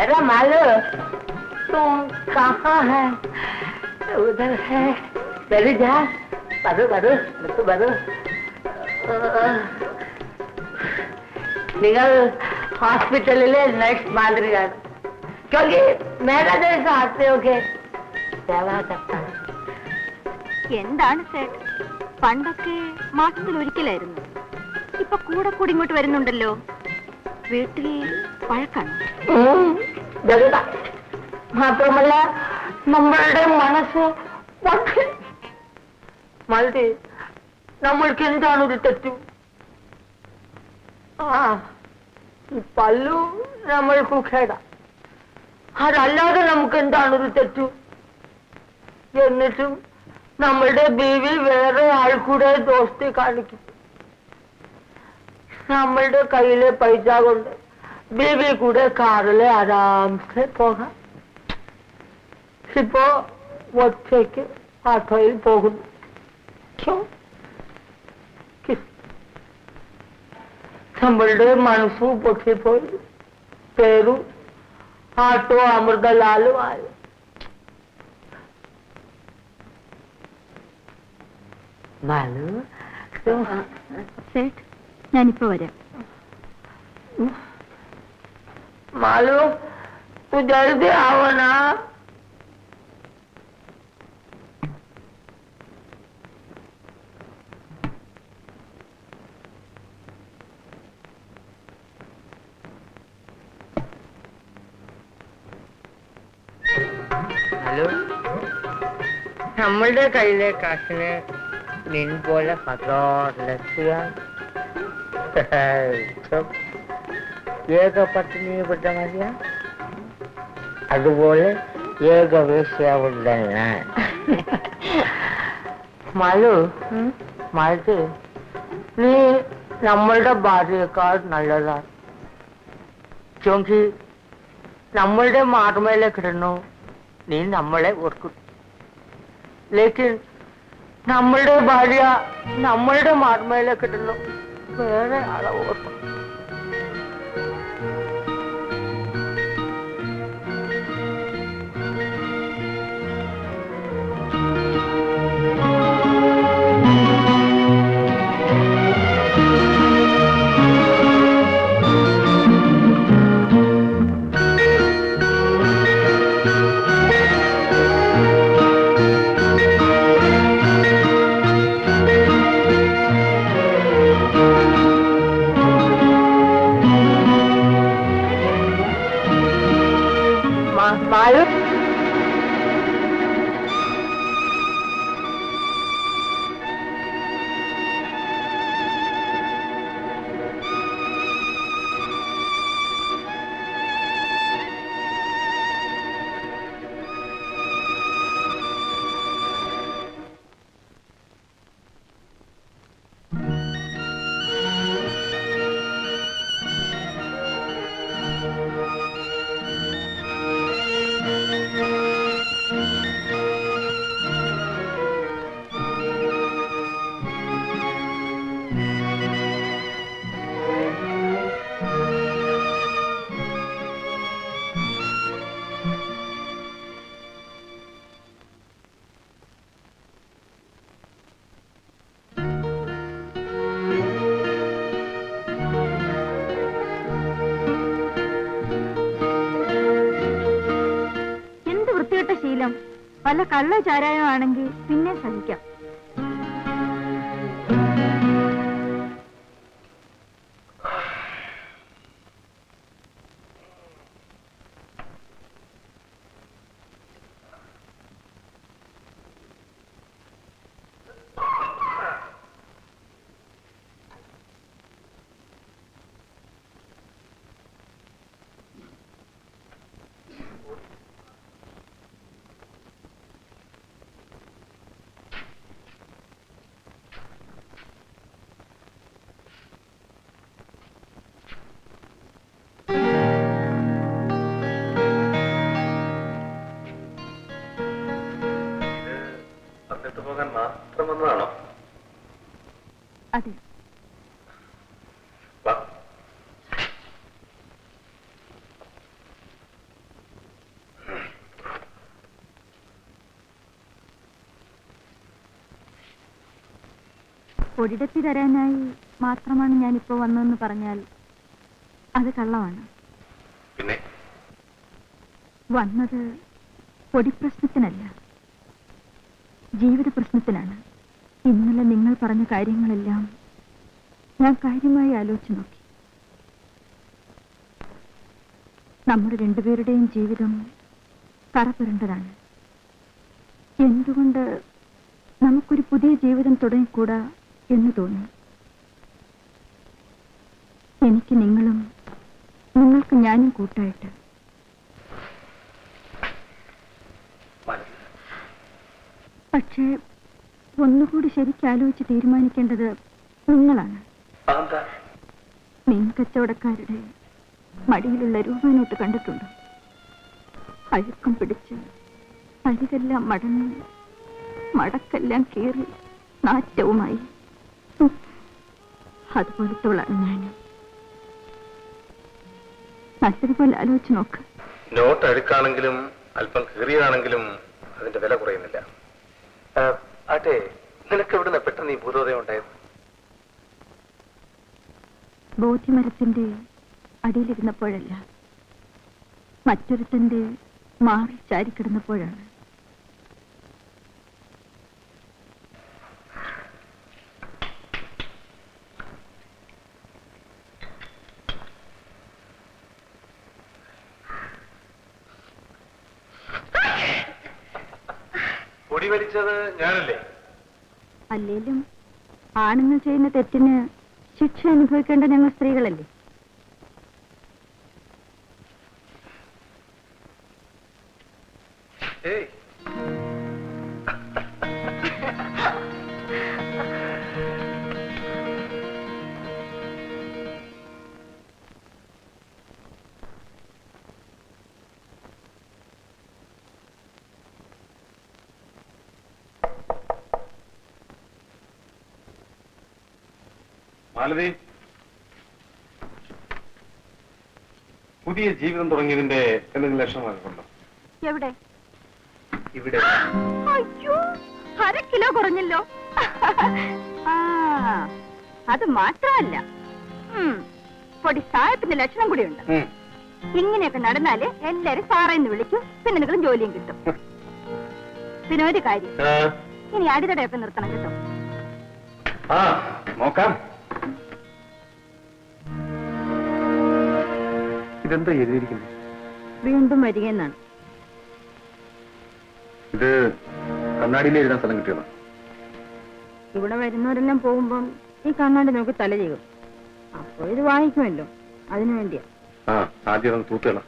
अरे मालू तुम कहाँ है? उधर है। बैठ जा। बरो बरो बरो നിങ്ങൾ ഹോസ്പിറ്റലിലെ നഴ്സ് മാതിരിയാണ് क्योंकि मेरा जैसा आते हो के सेवा करता है. എന്താണ് സേട്ട്, പണ്ടൊക്കെ മാസത്തിൽ ഒരിക്കലായിരുന്നു, ഇപ്പൊ കൂടെ കൂടി ഇങ്ങോട്ട് വരുന്നുണ്ടല്ലോ. വീട്ടിൽ പഴക്കാണ്. മാത്രമല്ല നമ്മളുടെ മനസ്സ് മതി. നമ്മൾക്ക് എന്താണ് ഒരു തെറ്റു? പല്ലു നമ്മൾക്ക് ഖേട, അതല്ലാതെ നമുക്ക് എന്താണൊരു തെറ്റു? എന്നിട്ടും നമ്മളുടെ ബീവി വേറെ ആൾക്കൂടെ ദോസ്തി കാണിക്കും. നമ്മളുടെ കയ്യിലെ പൈസ കൊണ്ട് ബീവി കൂടെ കാറിലെ ആരാംസെ പോകാം. ഇപ്പോ ഒറ്റയ്ക്ക് ആട്ടോയിൽ പോകുന്നു. നമ്മളുടെ മനസ്സും പൊട്ടിപ്പോയി. പേരും ആട്ടോ അമൃതലാലും ആയി. സേട്ട്, ഞാനിപ്പോ വരാം. മാലു तू जल्दी आओ ना. ഹലോ, നമ്മളുടെ കയ്യിലെ കാശിന് നിൻ പോലെ ഏകപത്നിപ്പെട്ട മതിയാ, അതുപോലെ ഏകവേശ്യാവുള്ള ഞാൻ. മാലു മാലു, നീ നമ്മളുടെ ഭാര്യയേക്കാൾ നല്ലതാണ്. ക്യോങ്കി നമ്മളുടെ മാർമേലെ കിടന്നു നീ നമ്മളെ ഓർക്കും. ലേക്കിൻ നമ്മളുടെ ഭാര്യ നമ്മളുടെ മാർമേലെ കിടന്നു വേറെ ആളെ ഓർക്കും. മാലു, ശീലം വല്ല കള്ള ചാരായം ആണെങ്കിൽ പിന്നെ സഹിക്കാം. പൊടിടത്തി തരാനായി മാത്രമാണ് ഞാനിപ്പോ വന്നതെന്ന് പറഞ്ഞാൽ അത് കള്ളമാണ്. പിന്നെ വന്നത് പൊടിപ്രശ്നത്തിനല്ല, ജീവിത പ്രശ്നത്തിനാണ്. ഇന്നലെ നിങ്ങൾ പറഞ്ഞ കാര്യങ്ങളെല്ലാം ഞാൻ കാര്യമായി ആലോചിച്ചു നോക്കി. നമ്മുടെ രണ്ടുപേരുടെയും ജീവിതം കറപുരണ്ടതാണ്. എന്തുകൊണ്ട് നമുക്കൊരു പുതിയ ജീവിതം തുടങ്ങിക്കൂടാ എന്ന് തോന്നി. എനിക്ക് നിങ്ങളും നിങ്ങൾക്ക് ഞാനും കൂട്ടായിട്ട്. പക്ഷേ ഒന്നുകൂടി ശരിക്കാലോചിച്ച് തീരുമാനിക്കേണ്ടത് നിങ്ങളാണ്. മീൻ കച്ചവടക്കാരുടെ മടിയിലുള്ള രൂപനോട്ട് കണ്ടിട്ടുണ്ടോ? അഴുക്കം പിടിച്ച് അരികെല്ലാം മടങ്ങി മടക്കെല്ലാം കീറി നാറ്റവുമായി. അതുപോലത്തോളാണ് ഞാൻ. നല്ലതുപോലെ ആലോചിച്ച് നോക്ക്. നോട്ട് അഴുക്കാണെങ്കിലും അല്പം കീറിയതാണെങ്കിലും അതിന്റെ വില കുറയുന്നില്ല. ആട്ടെ, നിനക്ക് എവിടുന്ന പെട്ടെന്ന് ഈ ഭൂതോദയം ഉണ്ടായത്? ബോധിമരത്തിന്റെ അടിയിലിരുന്നപ്പോഴല്ല, മറ്റൊരുത്തന്റെ മാറി ചാരിക്കിടന്നപ്പോഴാണ്. പൊടി വലിച്ചത് ഞാനല്ലേ? അല്ലേലും ആണുങ്ങൾ ചെയ്യുന്ന തെറ്റിന് ശിക്ഷ അനുഭവിക്കേണ്ട ഞങ്ങൾ സ്ത്രീകളല്ലേ? ഏയ്, മാലതി, പുതിയ ജീവിതം തുടങ്ങിയതിന്റെ എന്തെങ്കിലും ലക്ഷണമൊക്കെ എവിടെ? ഇവിടെ. അയ്യോ, 1/2 കിലോ കുറഞ്ഞല്ലോ. ആ, അത് മാത്രമല്ല, പൊടി സായത്തിന്റെ ലക്ഷണം കൂടിയുണ്ട്. ഇങ്ങനെയൊക്കെ നടന്നാല് എല്ലാരും സാറേന്ന് വിളിക്കും, പിന്നെ നിങ്ങളും ജോലിയും കിട്ടും. പിന്നെ ഒരു കാര്യം, ഇനി അടിതടയൊക്കെ നിർത്തണം കേട്ടോ. ആ, നോക്കാം. ഇതെന്താ എഴുതിയിരിക്കുന്നത്? വീണ്ടും വരികയെന്നാണ്. ഇത് കണ്ണാടിയിൽ എഴുതാൻ സ്ഥലം കിട്ടിയതാ? ഇവിടെ വരുന്നവരെല്ലാം പോകുമ്പം ഈ കണ്ണാടി നോക്കി തല ചെയ്യും. അപ്പൊ ഇത് വാങ്ങിക്കുമല്ലോ, അതിനു വേണ്ടിയാ. ആ, ആദ്യം തൂത്തുകളാ.